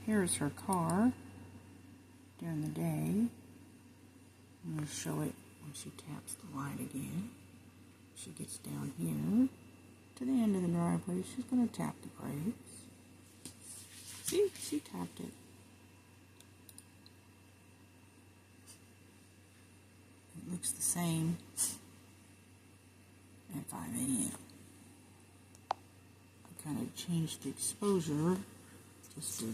Here's her car during the day. I'm going to show it when she taps the light again. She gets down here to the end of the driveway. She's going to tap the brakes. See, she tapped it. It looks the same at 5 a.m. I kind of changed the exposure just to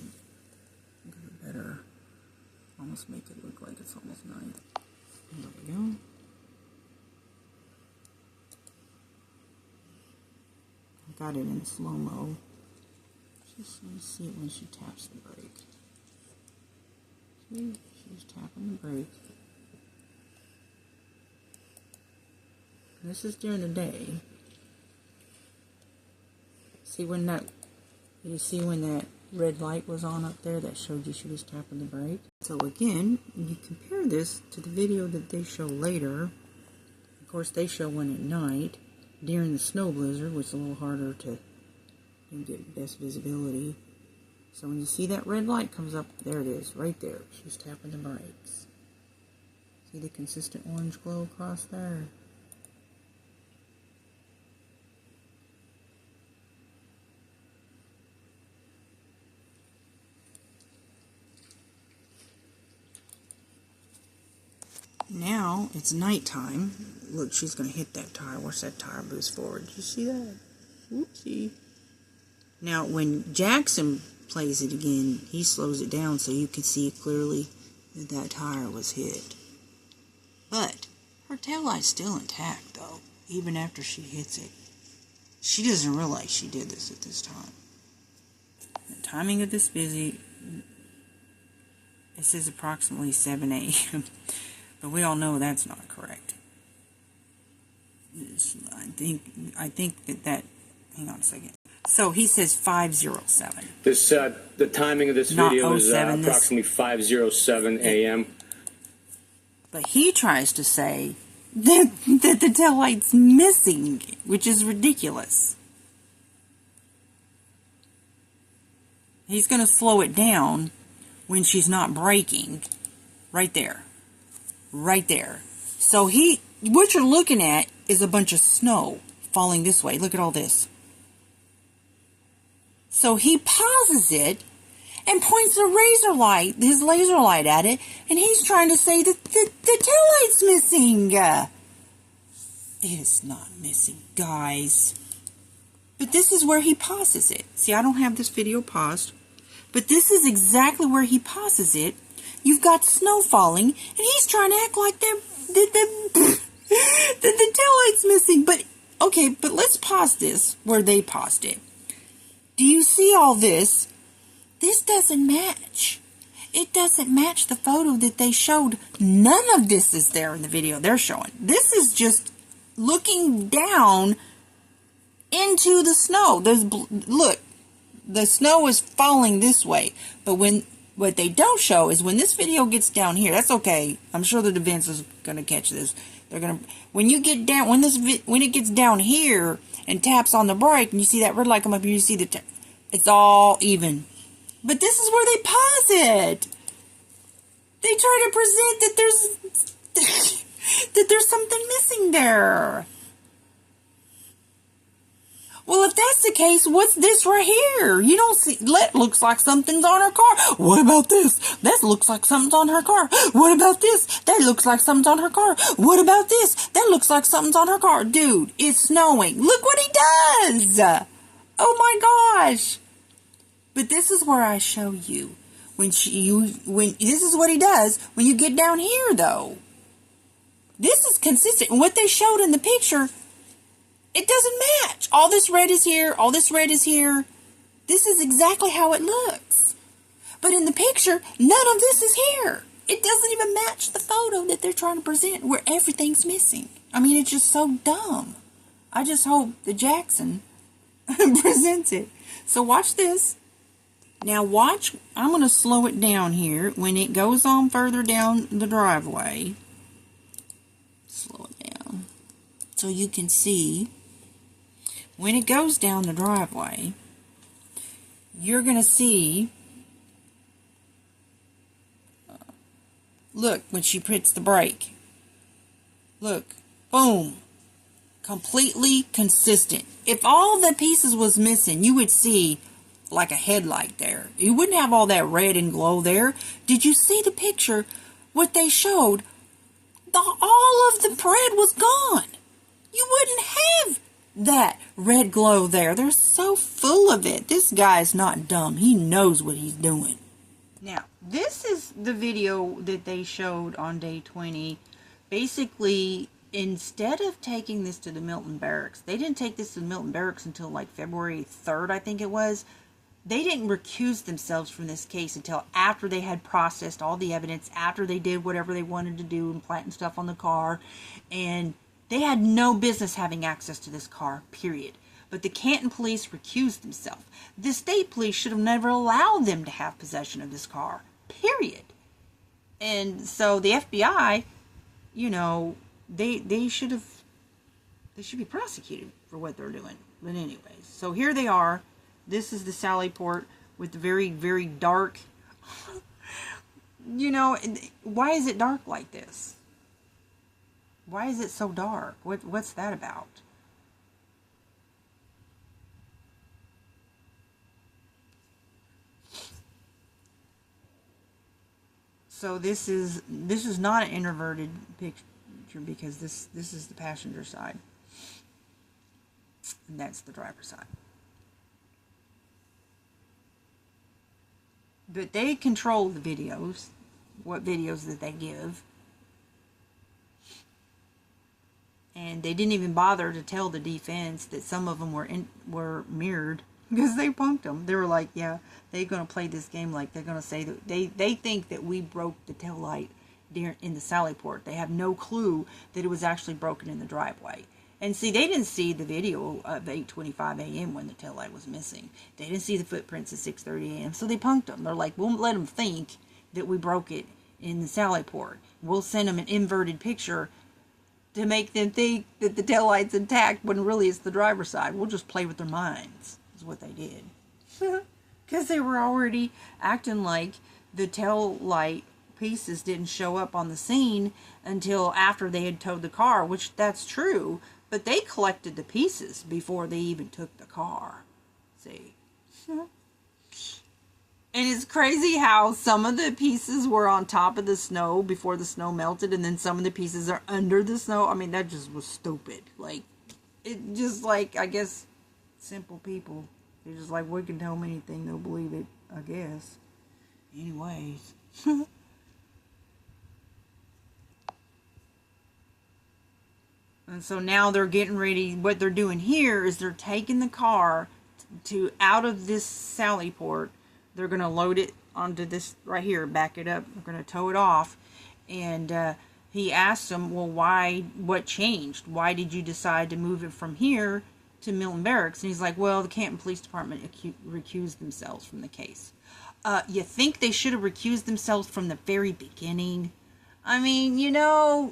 get a better, almost make it look like it's almost night. There we go. I got it in slow-mo. Just let me see it when she taps the brake. See, she's tapping the brake. This is during the day. See when that, you see when that red light was on up there that showed you she was tapping the brake? So again, you compare this to the video that they show later. Of course, they show one at night during the snow blizzard, which is a little harder to get best visibility. So when you see that red light comes up, there it is, right there. She's tapping the brakes. See the consistent orange glow across there? Now it's nighttime. Look, she's going to hit that tire. Watch that tire moves forward. Did you see that? Whoopsie. Now, when Jackson plays it again, he slows it down so you can see clearly that that tire was hit. But her taillight's still intact, though, even after she hits it. She doesn't realize she did this at this time. The timing of this busy, it says approximately 7 a.m. But we all know that's not correct. I think that hang on a second. So he says 5:07. This the timing of this video is approximately 5:07 a.m. But he tries to say that the taillight's missing, which is ridiculous. He's going to slow it down when she's not braking. Right there. Right there. So what you're looking at is a bunch of snow falling this way. Look at all this. So he pauses it and points his laser light at it, and he's trying to say that the taillight's missing. It is not missing, guys. But this is where he pauses it. See, I don't have this video paused, but this is exactly where he pauses it. You've got snow falling, and he's trying to act like the taillight's missing. But, okay, but let's pause this where they paused it. Do you see all this? This doesn't match. It doesn't match the photo that they showed. None of this is there in the video they're showing. This is just looking down into the snow. Look, the snow is falling this way, but what they don't show is when this video gets down here. That's okay. I'm sure the defense is going to catch this. They're going to, when you get down, when it gets down here and taps on the brake, and you see that red light come up, and you see it's all even. But this is where they pause it. They try to present that there's something missing there. Well, if that's the case, what's this right here? You don't see, that looks like something's on her car. What about this? That looks like something's on her car. What about this? That looks like something's on her car. What about this? That looks like something's on her car. Dude, it's snowing. Look what he does. Oh my gosh. But this is where I show you. This is what he does when you get down here, though. This is consistent. And what they showed in the picture, it doesn't match. All this red is here. All this red is here. This is exactly how it looks. But in the picture, none of this is here. It doesn't even match the photo that they're trying to present where everything's missing. I mean, it's just so dumb. I just hope that Jackson presents it. So watch this. Now watch. I'm going to slow it down here. When it goes on further down the driveway, slow it down so you can see. When it goes down the driveway, you're going to see Look, when she hits the brake. Look. Boom. Completely consistent. If all the pieces was missing, you would see like a headlight there. You wouldn't have all that red and glow there. Did you see the picture? What they showed? All of the red was gone. You wouldn't have that red glow there. They're so full of it. This guy's not dumb. He knows what he's doing. Now, this is the video that they showed on day 20. Basically, instead of taking this to the Milton Barracks, they didn't take this to the Milton Barracks until like February 3rd, I think it was. They didn't recuse themselves from this case until after they had processed all the evidence, after they did whatever they wanted to do and planting stuff on the car. And they had no business having access to this car, period. But the Canton police recused themselves. The state police should have never allowed them to have possession of this car, period. And so the FBI, you know, they should be prosecuted for what they're doing. But anyways, so here they are. This is the Sallyport with the very, very dark, you know, why is it dark like this? Why is it so dark? What's that about? So this is not an inverted picture because this is the passenger side. And that's the driver's side. But they control the videos, what videos that they give. And they didn't even bother to tell the defense that some of them were mirrored because they punked them. They were like, yeah, they're going to play this game like they're going to say that they think that we broke the taillight in the Sallyport. They have no clue that it was actually broken in the driveway. And see, they didn't see the video of 8:25 a.m. when the taillight was missing. They didn't see the footprints at 6:30 a.m. So they punked them. They're like, we'll let them think that we broke it in the Sallyport. We'll send them an inverted picture to make them think that the taillight's intact when really it's the driver's side. We'll just play with their minds, is what they did. Because they were already acting like the taillight pieces didn't show up on the scene until after they had towed the car, which that's true. But they collected the pieces before they even took the car. See? And it's crazy how some of the pieces were on top of the snow before the snow melted, and then some of the pieces are under the snow. I mean, that just was stupid. Like, it just like, I guess, simple people. They're just like, we can tell them anything, they'll believe it, I guess. Anyways. And so now they're getting ready. What they're doing here is they're taking the car to out of this Sallyport. They're going to load it onto this right here, back it up. They're going to tow it off. And he asked them, well, why, what changed? Why did you decide to move it from here to Milton Barracks? And he's like, well, the Canton Police Department recused themselves from the case. You think they should have recused themselves from the very beginning? I mean, you know,